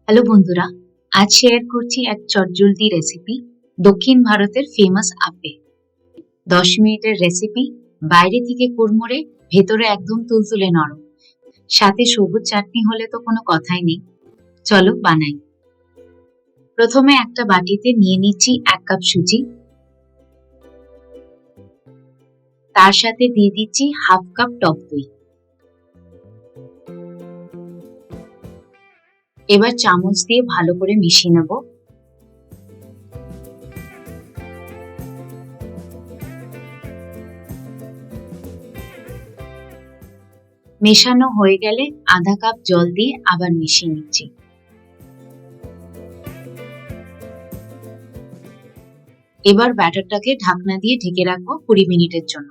Hello বন্ধুরা, আজ share করছি এক চটজলদি রেসিপি দক্ষিণ ভারতের ফেমাস আপে। 10 মিনিটের রেসিপি, বাইরে থেকে কুড়মুড়ে, ভেতরে একদম তুলতুলে নরম। সাথে সবুজ চাটনি হলে তো কোনো কথাই নেই। চলো বানাই। প্রথমে একটা বাটিতে নিয়ে নিচ্ছি 1 কাপ সুজি, তার সাথে দিয়ে দিচ্ছি 1/2 কাপ টক দই। এবার চামচ দিয়ে ভালো করে মিশিয়ে নেব। মেশানো হয়ে গেলে আধা কাপ জল দিয়ে আবার মিশিয়ে নিচ্ছি। এবার ব্যাটারটাকে ঢাকনা দিয়ে ঢেকে রাখবো 20 মিনিটের জন্য।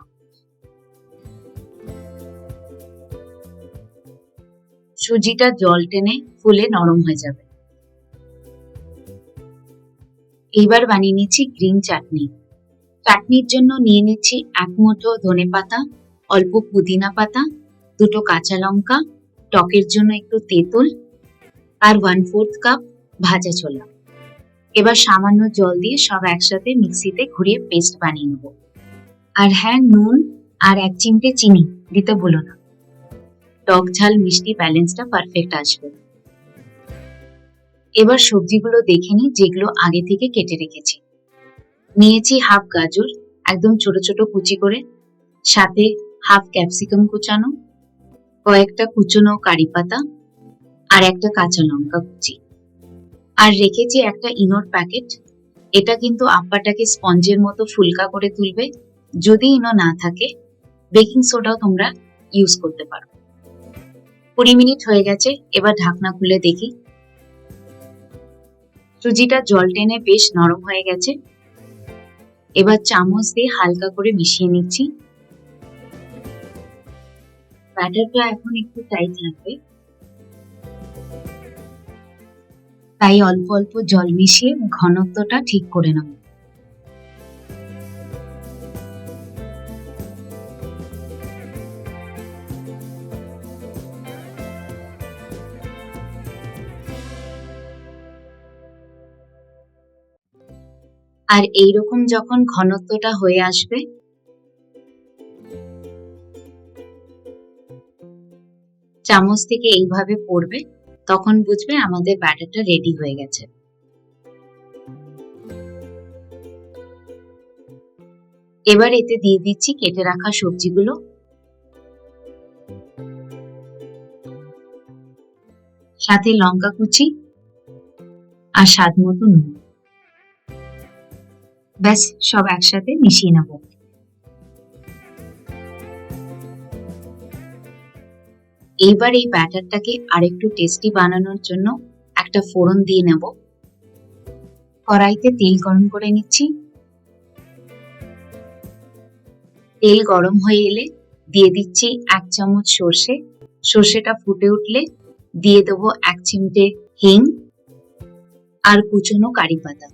সুজিটা জল টেনে ফুলে নরম হয়ে যাবে। এইবার বানিয়ে নিচ্ছি গ্রিন চাটনি। চাটনির জন্য নিয়ে নিচ্ছি 1 মুঠো ধনেপাতা, অল্প পুদিনা পাতা, 2টো কাঁচা লঙ্কা, টকের জন্য একটু তেঁতুল আর 1/4 কাপ ভাজা ছোলা। এবার সামান্য জল দিয়ে সব একসাথে মিক্সিতে ঘুরিয়ে পেস্ট বানিয়ে নেব। আর হ্যাঁ, নুন আর 1 চিমটে চিনি দিতে ভুলো না। টক ঝাল মিষ্টি ব্যালেন্সটা পারফেক্ট আসবে। এবার সবজিগুলো দেখে নিই যেগুলো আগে থেকে কেটে রেখেছি। নিয়েছি 1/2 গাজর, একদম ছোট ছোট কুচি করে, সাথে 1/2 ক্যাপসিকাম কুচানো, কয়েকটা কুচনো কারি পাতা আর একটা কাঁচা লঙ্কা কুচি। আর রেখেছি একটা ইনোর প্যাকেট। এটা কিন্তু আপ্পাটাকে স্পঞ্জের মতো ফুলকা করে তুলবে। যদি ইনো না থাকে, বেকিং সোডাও তোমরা ইউজ করতে পারো। 20 মিনিট হয়ে গেছে, এবার ঢাকনা খুলে দেখি। সুজিটা জল টেনে বেশ নরম হয়ে গেছে। এবার চামচ দিয়ে হালকা করে মিশিয়ে নিচ্ছি। ব্যাটারটা এখন একটু টাইট লাগবে, তাই অল্প অল্প জল মিশিয়ে ঘনত্বটা ঠিক করে নেব। আর এইরকম যখন ঘনত্বটা হয়ে আসবে, চামচ থেকে এইভাবে পড়বে, তখন বুঝবে আমাদের ব্যাটারটা রেডি হয়ে গেছে। এবার এতে দিয়ে দিচ্ছি কেটে রাখা সবজিগুলো, সাথে লঙ্কা কুচি আর স্বাদ মতো নুন। ব্যাস, সব একসাথে মিশিয়ে নেব। এইবার এই ব্যাটারটাকে আরেকটু টেস্টি বানানোর জন্য একটা ফোড়ন দিয়ে নেব। কড়াইতে তেল গরম করে নিচ্ছি। তেল গরম হয়ে এলে দিয়ে দিচ্ছি 1 চামচ সর্ষে। সর্ষেটা ফুটে উঠলে দিয়ে দেবো 1 চিমটে হিং আর কুচনো কারি পাতা।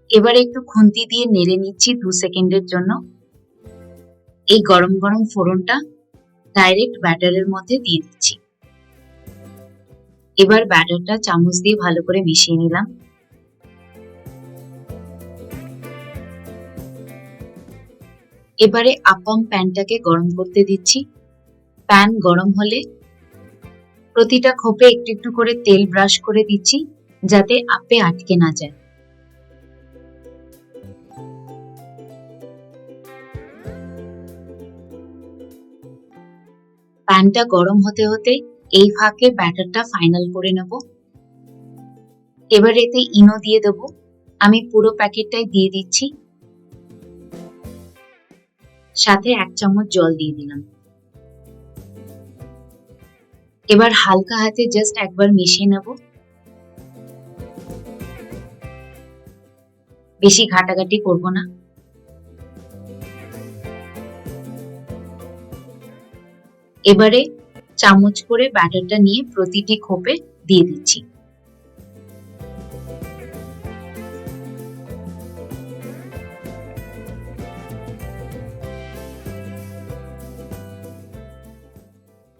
এবার একটু খুন্তি দিয়ে নেড়ে নিচ্ছি 2 সেকেন্ডের জন্য। এই গরম গরম ফোড়নটা ডাইরেক্ট ব্যাটারের মধ্যে দিয়ে দিচ্ছি। এবার ব্যাটারটা চামচ দিয়ে ভালো করে মিশিয়ে নিলাম। এবারে আপ্পাম প্যানটাকে গরম করতে দিচ্ছি। প্যান গরম হলে প্রতিটা খোপে একটু একটু করে তেল ব্রাশ করে দিচ্ছি, যাতে আপে আটকে না যায়। প্যানটা গরম হতে হতে এই ফাঁকে ব্যাটারটা ফাইনাল করে নেব। এবার এতে ইনো দিয়ে দেব। আমি পুরো প্যাকেটটাই দিয়ে দিচ্ছি, সাথে 1 চামচ জল দিয়ে দিলাম। এবার হালকা হাতে জাস্ট একবার মিশিয়ে নেব। বেশি ঘাটাঘাটি করব না। এবারে চামচ করে ব্যাটারটা নিয়ে প্রতিটি খোপে দিয়ে দিচ্ছি।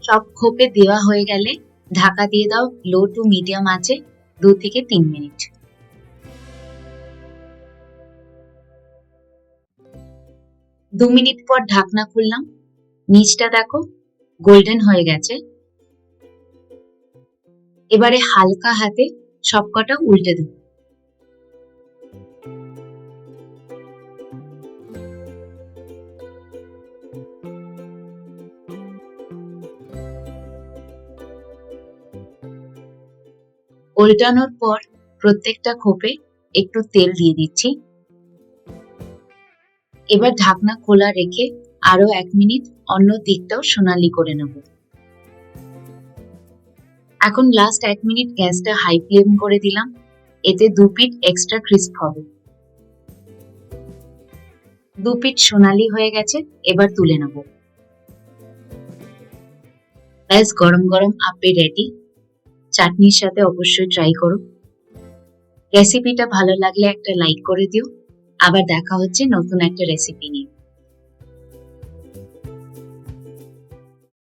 সব খোপে দেওয়া হয়ে গেলে ঢাকা দিয়ে দাও লো টু মিডিয়াম আঁচে 2 থেকে 3 মিনিট। দু মিনিট পর ঢাকনা খুললাম, নিচটা দেখো গোল্ডেন হয়ে গেছে। এবারে হালকা হাতে সবকটা উল্টে দেব। উল্টানোর পর প্রত্যেকটা খোপে একটু তেল দিয়ে দিচ্ছি। এবার ঢাকনা খোলা রেখে আরো 1 মিনিট অন্য দিকটাও সোনালি করে নেব। এখন লাস্ট 1 মিনিট গ্যাসটা হাই ফ্লেম করে দিলাম, এতে 2 পিঠ এক্সট্রা ক্রিস্প হবে। 2 পিঠ সোনালি হয়ে গেছে, এবার তুলে নেব। ব্যাস গরম গরম আপ্পে রেডি। চাটনির সাথে অবশ্যই ট্রাই করো। রেসিপিটা ভালো লাগলে একটা লাইক করে দিও। আবার দেখা হচ্ছে নতুন একটা রেসিপি নিয়ে।